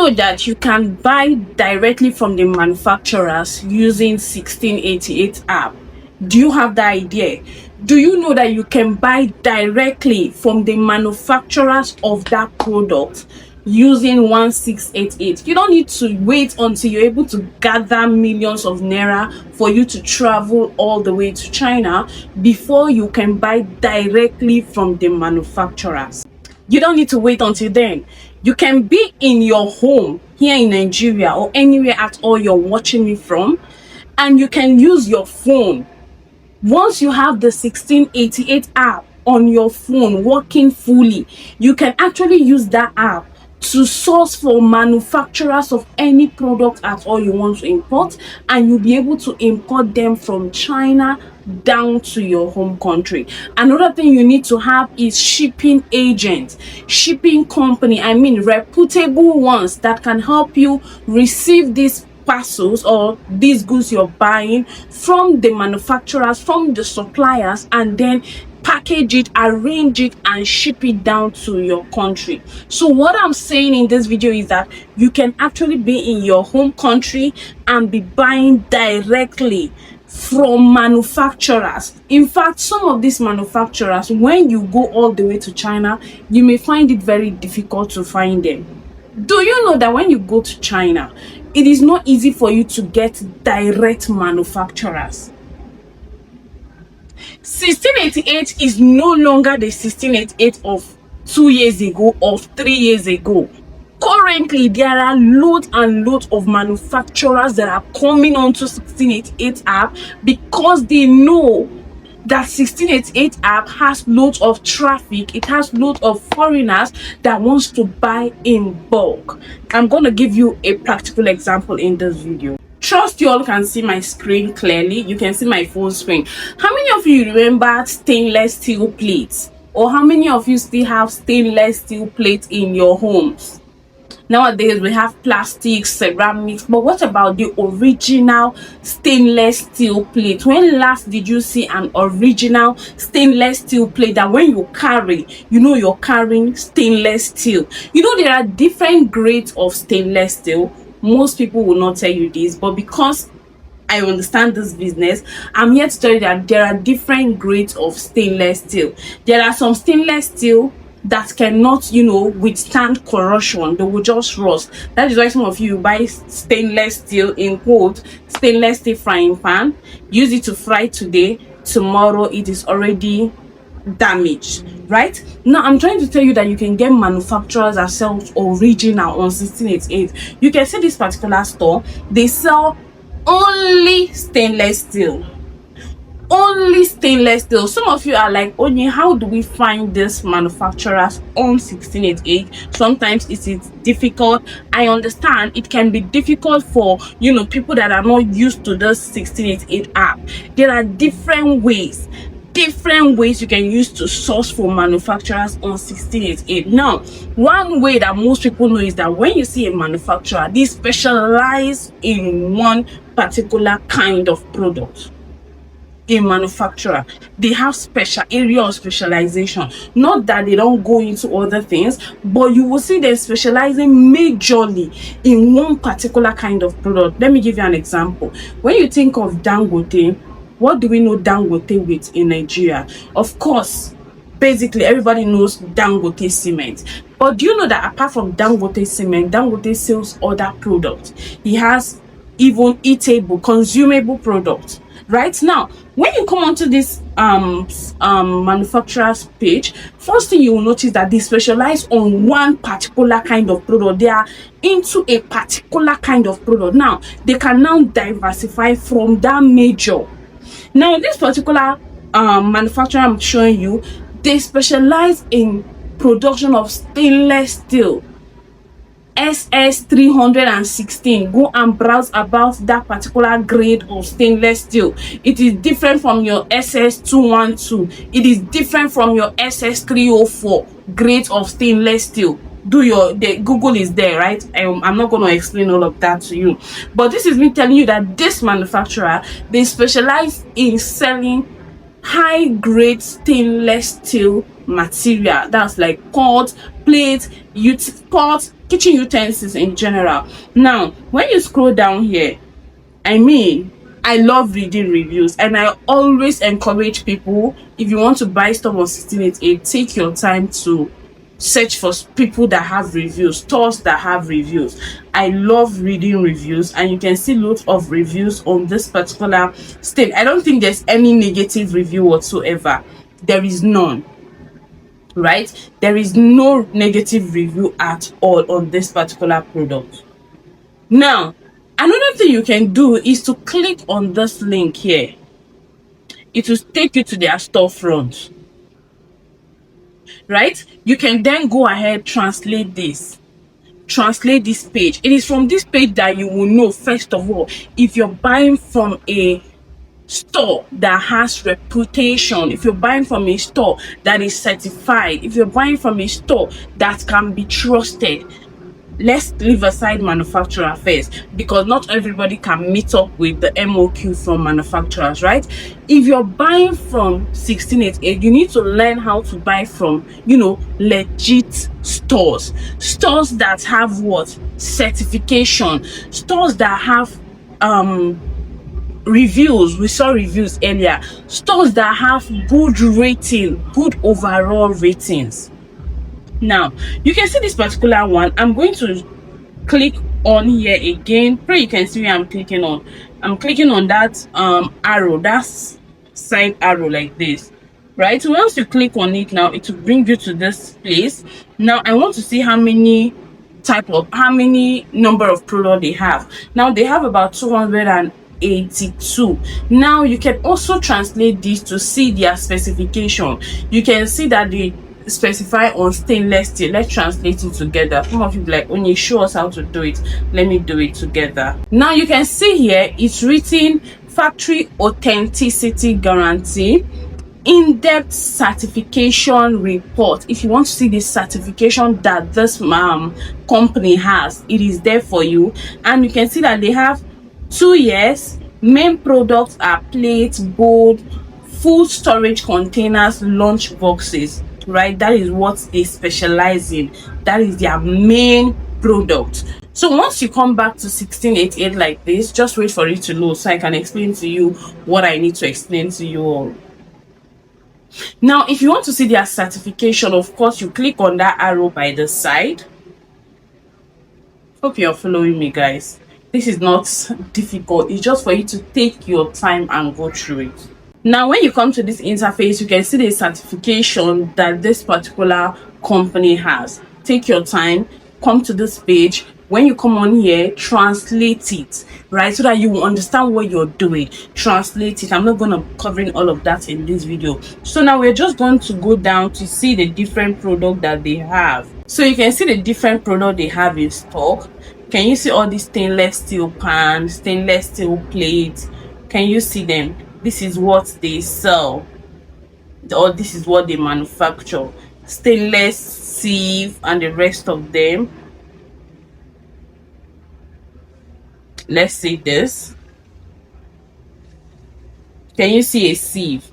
know that you can buy directly from the manufacturers using 1688 app? Do you have that idea? Do you know that you can buy directly from the manufacturers of that product using 1688? You don't need to wait until you're able to gather millions of naira for you to travel all the way to China before you can buy directly from the manufacturers. You don't need to wait until then. You can be in your home here in Nigeria or anywhere at all you're watching me from, and you can use your phone. Once you have the 1688 app on your phone working fully, you can actually use that app to source for manufacturers of any product at all you want to import, and you'll be able to import them from China down to your home country. Another thing you need to have is shipping agents, shipping company, I mean reputable ones that can help you receive these parcels or these goods you're buying from the manufacturers, from the suppliers, and then package it, arrange it, and ship it down to your country. So what I'm saying in this video is that you can actually be in your home country and be buying directly from manufacturers. In fact, some of these manufacturers, when you go all the way to China, you may find it very difficult to find them. Do you know that when you go to China, it is not easy for you to get direct manufacturers? 1688 is no longer the 1688 of 2 years ago or 3 years ago. Currently, there are loads and loads of manufacturers that are coming onto 1688 app because they know that 1688 app has loads of traffic. It has loads of foreigners that wants to buy in bulk. I'm going to give you a practical example in this video. Trust you all can see my screen clearly. You can see my full screen. How many of you remember stainless steel plates? Or how many of you still have stainless steel plates in your homes? Nowadays we have plastics, ceramics, but what about the original stainless steel plate? When last did you see an original stainless steel plate that when you carry, you know you're carrying stainless steel? You know there are different grades of stainless steel. Most people will not tell you this, but because I understand this business, I'm here to tell you that there are different grades of stainless steel. There are some stainless steel that cannot, withstand corrosion. They will just rust. That is why some of you buy stainless steel, in quote, stainless steel frying pan, use it to fry today, tomorrow it is already damaged. Right now, I'm trying to tell you that you can get manufacturers that sell original on 1688. You can see this particular store, they sell only stainless steel. Only stainless steel. Some of you are like, Onye, how do we find these manufacturers on 1688? Sometimes it is difficult. I understand it can be difficult for people that are not used to this 1688 app. There are different ways you can use to source for manufacturers on 1688. Now, one way that most people know is that when you see a manufacturer, they specialize in one particular kind of product. A manufacturer, they have special area of specialization. Not that they don't go into other things, but you will see them specializing majorly in one particular kind of product. Let me give you an example. When you think of Dangote, what do we know Dangote with in Nigeria? Of course, basically everybody knows Dangote cement. But do you know that apart from Dangote cement, Dangote sells other products? He has even eatable, consumable products. Right now, when you come onto this manufacturer's page, first thing you will notice that they specialize on one particular kind of product. They are into a particular kind of product. Now they can now diversify from that major. Now this particular manufacturer I'm showing you, they specialize in production of stainless steel. SS316. Go and browse about that particular grade of stainless steel. It is different from your SS212. It is different from your SS304 grade of stainless steel. The Google is there, right? I'm not going to explain all of that to you, but this is me telling you that this manufacturer, they specialize in selling high grade stainless steel material. That's like pot, plate, pot, kitchen utensils in general. Now when you scroll down here, I mean, I love reading reviews, and I always encourage people, if you want to buy stuff on 1688, take your time to search for people that have reviews, stores that have reviews. I love reading reviews, and you can see lots of reviews on this particular state. I don't think there's any negative review whatsoever. There is none, right? There is no negative review at all on this particular product. Now, another thing you can do is to click on this link here. It will take you to their storefront, right? You can then go ahead, translate this page. It is from this page that you will know, first of all, if you're buying from a store that has reputation, if you're buying from a store that is certified, if you're buying from a store that can be trusted. Let's leave aside manufacturer first, because not everybody can meet up with the MOQ from manufacturers, right? If you're buying from 1688, you need to learn how to buy from, legit stores that have what? Certification, stores that have reviews. We saw reviews earlier. Stores that have good rating, good overall ratings. Now you can see this particular one. I'm going to click on here again. Pray you can see where I'm clicking on. I'm clicking on that arrow, that's side arrow like this, right? So once you click on it, now it will bring you to this place. Now I want to see how many number of product they have. Now they have about 282. Now you can also translate this to see their specification. You can see that they specify on stainless steel. Let's translate it together. Some of you be like, only show us how to do it. Let me do it together. Now you can see here it's written factory authenticity guarantee, in-depth certification report. If you want to see the certification that this company has, it is there for you. And you can see that they have 2 years. Main products are plates, bowl, food storage containers, lunch boxes, right? That is what they specialize in. That is their main product. So once you come back to 1688 like this, just wait for it to load so I can explain to you what I need to explain to you all. Now if you want to see their certification, of course you click on that arrow by the side. Hope you're following me, guys. This is not difficult. It's just for you to take your time and go through it. Now when you come to this interface, you can see the certification that this particular company has. Take your time, come to this page. When you come on here, translate it, right, so that you will understand what you're doing. Translate it. I'm not going to be covering all of that in this video. So now we're just going to go down to see the different product that they have. So you can see the different product they have in stock. Can you see all these stainless steel pans, stainless steel plates? Can you see them? This is what they sell, or this is what they manufacture. Stainless, sieve, and the rest of them. Let's see this. Can you see a sieve?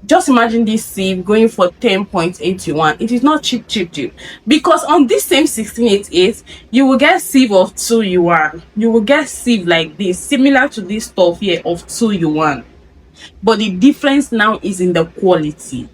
Just imagine this sieve going for 10.81. It is not cheap, because on this same 1688 you will get sieve of 2 yuan. You will get sieve like this, similar to this stuff here of 2 yuan. But the difference now is in the quality.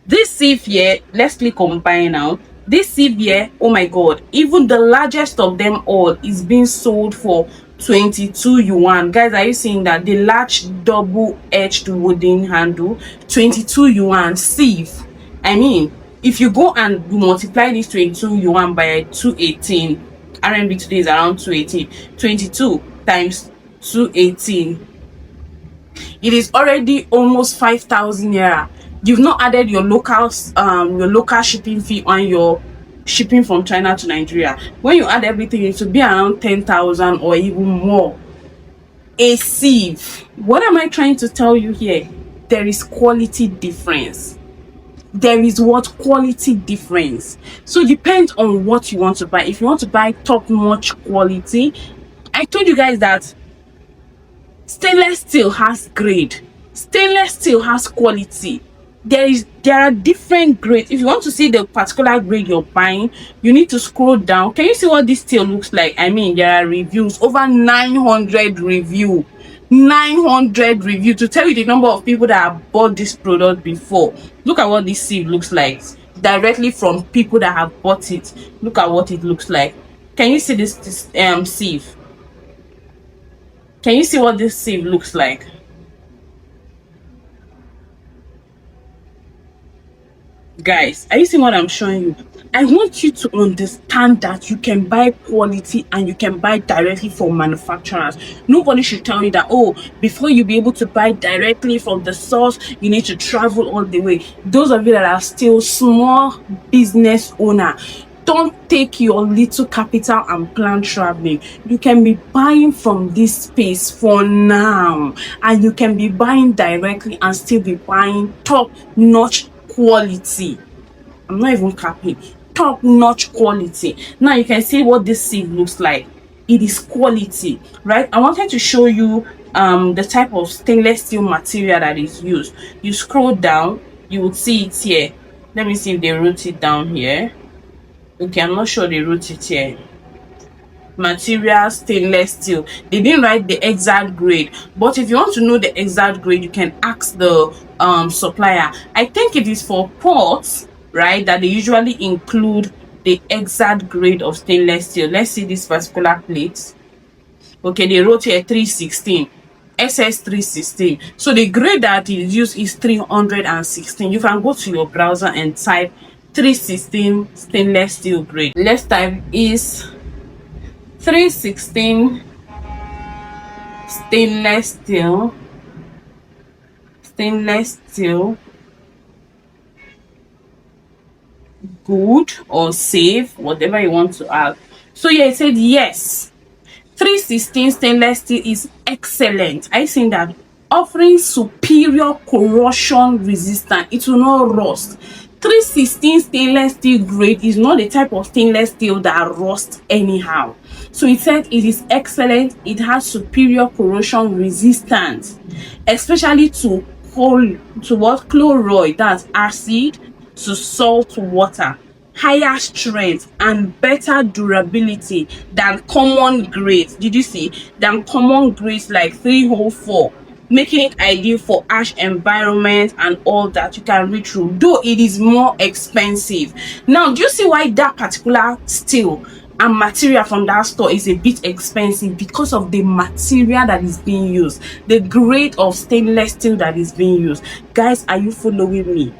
This sieve here, let's click on buy now. This sieve here, oh my god, even the largest of them all is being sold for 22 yuan. Guys, are you seeing that? The large double-edged wooden handle, 22 yuan sieve. I mean, if you go and multiply this 22 yuan by 218, RMB today is around 218. 22 times 218, it is already almost 5,000 naira. You've not added your local shipping fee on your shipping from China to Nigeria. When you add everything, it will be around 10,000 or even more. A sieve. What am I trying to tell you here? There is quality difference. There is what? Quality difference. So it depends on what you want to buy. If you want to buy top-notch quality, I told you guys that stainless steel has grade. Stainless steel has quality. There are different grades. If you want to see the particular grade you're buying, you need to scroll down. Can you see what this still looks like? I mean, there are reviews, over 900 review. 900 review to tell you the number of people that have bought this product before. Look at what this sieve looks like, directly from people that have bought it. Look at what it looks like. Can you see this sieve? Can you see what this sieve looks like? Guys, are you seeing what I'm showing you? I want you to understand that you can buy quality and you can buy directly from manufacturers. Nobody should tell you that, oh, before you be able to buy directly from the source, you need to travel all the way. Those of you that are still small business owner, don't take your little capital and plan traveling. You can be buying from this space for now, and you can be buying directly and still be buying top-notch quality. I'm not even capping. Top-notch quality. Now you can see what this sieve looks like. It is quality, right? I wanted to show you the type of stainless steel material that is used. You scroll down, you will see it here. Let me see if they wrote it down here. Okay, I'm not sure they wrote it here. Material stainless steel. They didn't write the exact grade, but if you want to know the exact grade, you can ask the supplier. I think it is for pots, right, that they usually include the exact grade of stainless steel. Let's see this particular plate. Okay, they wrote here 316 SS 316. So the grade that is used is 316. You can go to your browser and type 316 stainless steel grade. Let's type is 316 stainless steel good or safe, whatever you want to add. So yeah, it said yes, 316 stainless steel is excellent. I think that offering superior corrosion resistance, it will not rust. 316 stainless steel grade is not the type of stainless steel that rusts anyhow. So it said it is excellent. It has superior corrosion resistance, especially to what chloride, that's acid, to salt water, higher strength and better durability than common grades. Did you see? Than common grades like 304, making it ideal for harsh environment and all that. You can read through, though it is more expensive. Now, do you see why that particular steel and material from that store is a bit expensive? Because of the material that is being used, the grade of stainless steel that is being used. Guys, are you following me?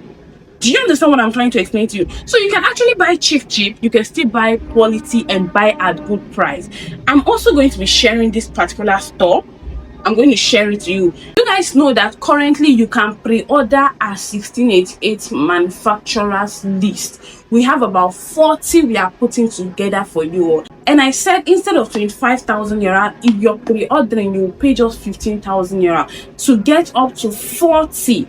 Do you understand what I'm trying to explain to you? So you can actually buy cheap, you can still buy quality and buy at good price. I'm also going to be sharing this particular store. I'm going to share it to you. You guys know that currently you can pre-order a 1688 manufacturers list. We have about 40 we are putting together for you. And I said instead of 25,000 naira, if you're pre-ordering, you will pay just 15,000 naira to get up to 40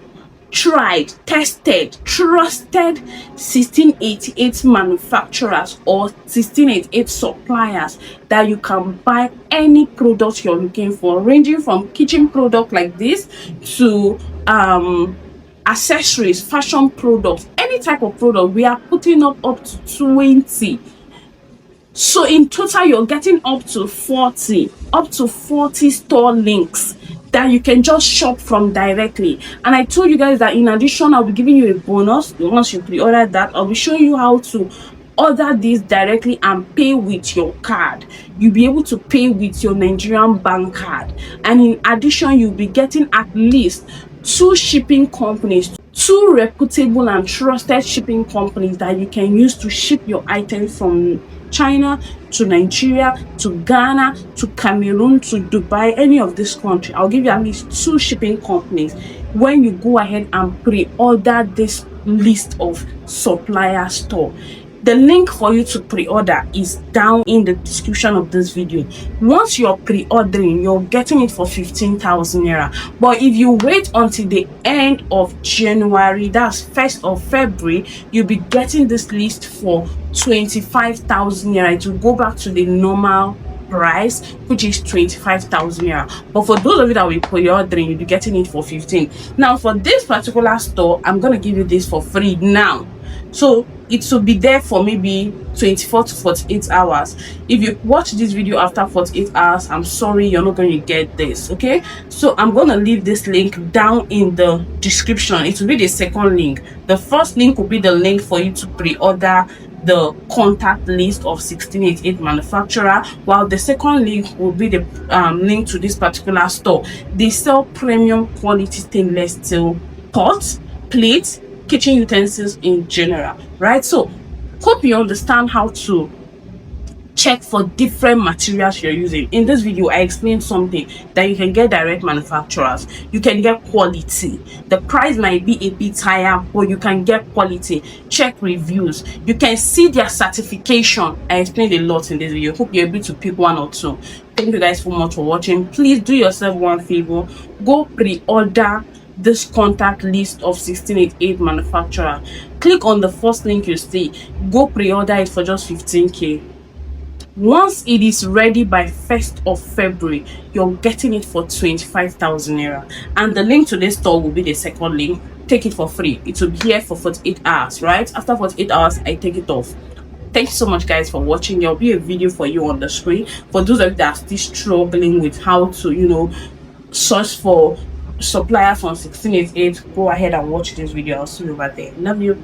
tried, tested, trusted 1688 manufacturers or 1688 suppliers that you can buy any product you're looking for, ranging from kitchen product like this to accessories, fashion products, any type of product. We are putting up to 20. So in total, you're getting up to 40 store links that you can just shop from directly. And I told you guys that in addition, I'll be giving you a bonus once you pre-order that. I'll be showing you how to order this directly and pay with your card. You'll be able to pay with your Nigerian bank card, and in addition, you'll be getting at least 2 shipping companies, 2 reputable and trusted shipping companies that you can use to ship your items from China to Nigeria to Ghana to Cameroon to Dubai, any of this country. I'll give you at least 2 shipping companies when you go ahead and pre-order this list of supplier store. The link for you to pre-order is down in the description of this video. Once you're pre-ordering, you're getting it for 15,000 naira. But if you wait until the end of January, that's 1st of February, you'll be getting this list for 25,000 naira. It will go back to the normal price, which is 25,000 naira. But for those of you that will pre-ordering, you'll be getting it for 15. Now for this particular store, I'm gonna give you this for free now. So it will be there for maybe 24 to 48 hours. If you watch this video after 48 hours, I'm sorry, you're not going to get this. Okay, so I'm going to leave this link down in the description. It will be the second link. The first link will be the link for you to pre-order the contact list of 1688 manufacturer, while the second link will be the link to this particular store. They sell premium quality stainless steel pots, plates, kitchen utensils in general, right? So hope you understand how to check for different materials you're using. In this video, I explained something that you can get direct manufacturers, you can get quality. The price might be a bit higher, but you can get quality. Check reviews, you can see their certification. I explained a lot in this video. Hope you're able to pick one or two. Thank you guys so much for watching. Please do yourself one favor, go pre-order this contact list of 1688 manufacturer. Click on the first link you see, go pre-order it for just 15k. Once it is ready by 1st of February, you're getting it for 25,000 naira, and the link to this store will be the second link. Take it for free. It will be here for 48 hours, right? After 48 hours, I take it off. Thank you so much guys for watching. There'll be a video for you on the screen for those of you that are still struggling with how to search for suppliers on 1688. Go ahead and watch this video. I'll see you over there. Love you.